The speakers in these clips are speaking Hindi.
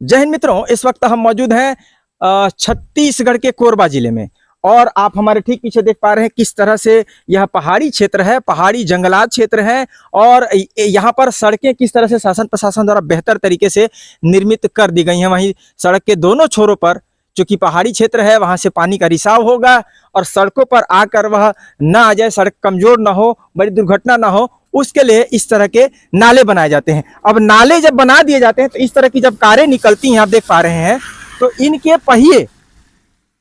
जय हिंद मित्रों, इस वक्त हम मौजूद हैं छत्तीसगढ़ के कोरबा जिले में। और आप हमारे ठीक पीछे देख पा रहे हैं किस तरह से यह पहाड़ी क्षेत्र है, पहाड़ी जंगलात क्षेत्र है। और यहाँ पर सड़कें किस तरह से शासन प्रशासन द्वारा बेहतर तरीके से निर्मित कर दी गई हैं। वहीं सड़क के दोनों छोरों पर चूंकि पहाड़ी क्षेत्र है, वहां से पानी का रिसाव होगा और सड़कों पर आकर वह ना आ जाए, सड़क कमजोर ना हो, बड़ी दुर्घटना ना हो, उसके लिए इस तरह के नाले बनाए जाते हैं। अब नाले जब बना दिए जाते हैं तो इस तरह की जब कारें निकलती हैं, आप देख पा रहे हैं, तो इनके पहिए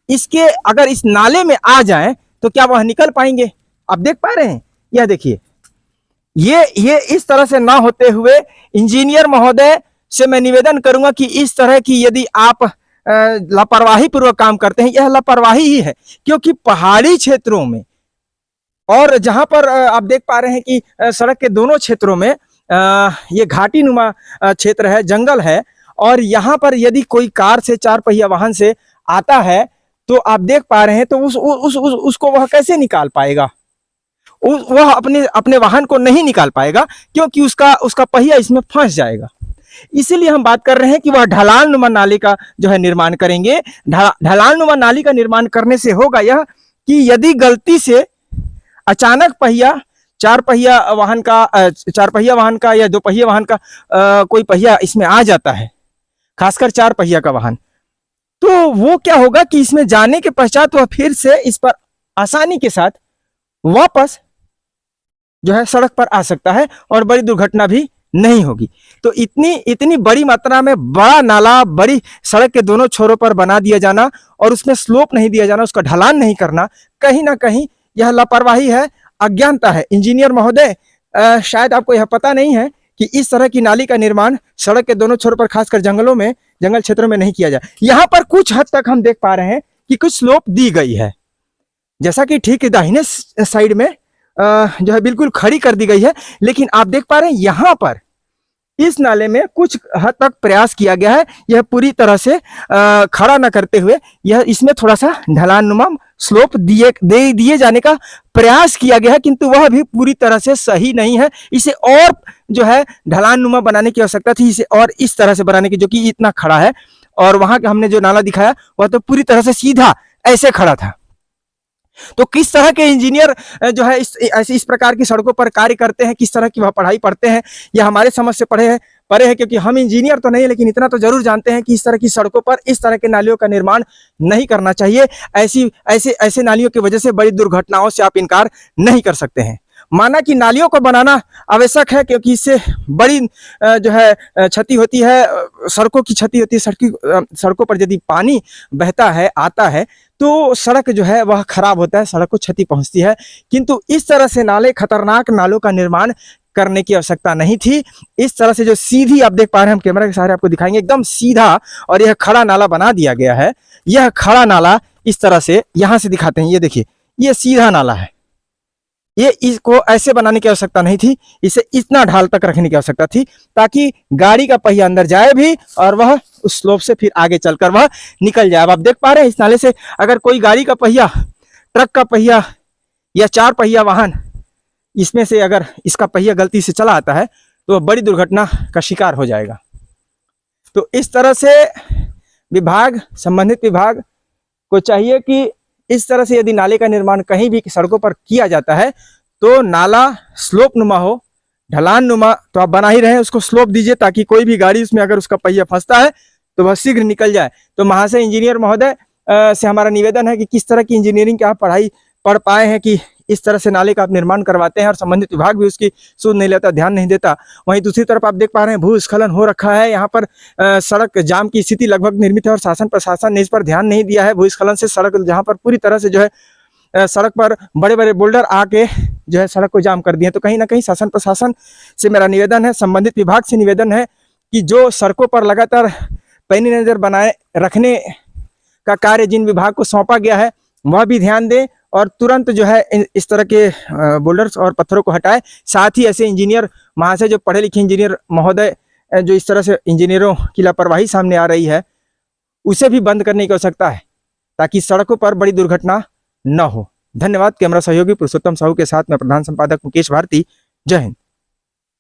इसके अगर इस नाले में आ जाएं तो क्या वह निकल पाएंगे? आप देख पा रहे हैं, यह देखिए, ये इस तरह से ना होते हुए इंजीनियर महोदय से मैं निवेदन करूंगा कि इस तरह की यदि आप लापरवाही पूर्वक काम करते हैं, यह लापरवाही ही है। क्योंकि पहाड़ी क्षेत्रों में और जहां पर आप देख पा रहे हैं कि सड़क के दोनों क्षेत्रों में ये घाटी नुमा क्षेत्र है, जंगल है, और यहाँ पर यदि कोई कार से, चार पहिया वाहन से आता है तो आप देख पा रहे हैं तो उसको वह कैसे निकाल पाएगा? वह अपने वाहन को नहीं निकाल पाएगा, क्योंकि उसका पहिया इसमें फंस जाएगा। इसीलिए हम बात कर रहे हैं कि वह ढलान नुमा नाले का जो है निर्माण करेंगे। ढलान नुमा नाली का निर्माण करने से होगा यह कि यदि गलती से अचानक चार पहिया वाहन का या दो पहिया वाहन का कोई पहिया इसमें आ जाता है, खासकर चार पहिया का वाहन, तो वो क्या होगा कि इसमें जाने के पश्चात वह फिर से इस पर आसानी के साथ वापस जो है सड़क पर आ सकता है और बड़ी दुर्घटना भी नहीं होगी। तो इतनी बड़ी मात्रा में बड़ा नाला बड़ी सड़क के दोनों छोरों पर बना दिया जाना और उसमें स्लोप नहीं दिया जाना, उसका ढलान नहीं करना, कहीं ना कहीं यह लापरवाही है, अज्ञानता है। इंजीनियर महोदय, शायद आपको यह पता नहीं है कि इस तरह की नाली का निर्माण सड़क के दोनों छोरों पर, खासकर जंगल क्षेत्रों में नहीं किया जाए। यहाँ पर कुछ हद तक हम देख पा रहे हैं कि कुछ स्लोप दी गई है, जैसा कि ठीक दाहिने साइड में जो है बिल्कुल खड़ी कर दी गई है। लेकिन आप देख पा रहे हैं यहाँ पर इस नाले में कुछ हद तक प्रयास किया गया है, यह पूरी तरह से खड़ा न करते हुए यह इसमें थोड़ा सा ढलान नुमा स्लोप दिए जाने का प्रयास किया गया है, किंतु वह भी पूरी तरह से सही नहीं है। इसे और जो है ढलान नुमा बनाने की आवश्यकता थी, इसे और इस तरह से बनाने की, जो कि इतना खड़ा है। और वहां का हमने जो नाला दिखाया वह तो पूरी तरह से सीधा ऐसे खड़ा था। तो किस तरह के इंजीनियर जो है इस प्रकार की सड़कों पर कार्य करते हैं, किस तरह की वह पढ़ाई पढ़ते हैं, यह हमारे समझ से परे है, क्योंकि हम इंजीनियर तो नहीं, लेकिन इतना तो जरूर जानते हैं कि इस तरह की सड़कों पर इस तरह के नालियों का निर्माण नहीं करना चाहिए। ऐसे नालियों की वजह से बड़ी दुर्घटनाओं से आप इनकार नहीं कर सकते हैं। माना कि नालियों को बनाना आवश्यक है, क्योंकि इससे बड़ी जो है क्षति होती है, सड़कों की क्षति होती है। सड़कों पर यदि पानी बहता है, आता है, तो सड़क जो है वह खराब होता है, सड़क को क्षति पहुंचती है। किंतु इस तरह से खतरनाक नालों का निर्माण करने की आवश्यकता नहीं थी। इस तरह से जो सीधी आप देख पा रहे हैं, हम कैमरा के सहारे आपको दिखाएंगे, एकदम सीधा और यह खड़ा नाला बना दिया गया है। यह खड़ा नाला इस तरह से यहां से दिखाते हैं, ये देखिए, ये सीधा नाला है। ये इसको ऐसे बनाने की आवश्यकता नहीं थी, इसे इतना ढाल तक रखने की आवश्यकता थी ताकि गाड़ी का पहिया अंदर जाए भी और वह उस स्लोप से फिर आगे चलकर वह निकल जाए। अब आप देख पा रहे हैं इस नाले से अगर कोई गाड़ी का पहिया, ट्रक का पहिया या चार पहिया वाहन, इसमें से अगर इसका पहिया गलती से चला आता है तो वह बड़ी दुर्घटना का शिकार हो जाएगा। तो इस तरह से संबंधित विभाग को चाहिए कि इस तरह से यदि नाले का निर्माण कहीं भी सड़कों पर किया जाता है तो नाला स्लोप नुमा हो, ढलान नुमा तो आप बना ही रहे हैं, उसको स्लोप दीजिए ताकि कोई भी गाड़ी उसमें अगर उसका पहिया फंसता है तो वह शीघ्र निकल जाए। तो महाशय इंजीनियर महोदय से हमारा निवेदन है कि किस तरह की इंजीनियरिंग की आप पढ़ाई पढ़ पाए हैं कि इस तरह से नाले का आप निर्माण करवाते हैं और संबंधित विभाग भी उसकी सुध नहीं लेता, ध्यान नहीं देता। वहीं दूसरी तरफ आप देख पा रहे हैं भूस्खलन हो रखा है, यहाँ पर सड़क जाम की स्थिति लगभग निर्मित है और शासन प्रशासन ने इस पर ध्यान नहीं दिया है। भूस्खलन से सड़क जहाँ पर पूरी तरह से जो है सड़क पर बड़े बड़े बोल्डर आके जो है सड़क को जाम कर दिए। तो कहीं ना कहीं शासन प्रशासन से मेरा निवेदन है, संबंधित विभाग से निवेदन है कि जो सड़कों पर लगातार पैनी नजर बनाए रखने का कार्य जिन विभाग को सौंपा गया है वह भी ध्यान दें और तुरंत जो है इस तरह के बोल्डर्स और पत्थरों को हटाए। साथ ही ऐसे इंजीनियर महाशय, जो पढ़े लिखे इंजीनियर महोदय, जो इस तरह से इंजीनियरों की लापरवाही सामने आ रही है, उसे भी बंद करने की आवश्यकता है ताकि सड़कों पर बड़ी दुर्घटना न हो। धन्यवाद। कैमरा सहयोगी पुरुषोत्तम साहू के साथ में प्रधान संपादक मुकेश भारती। जय हिंद।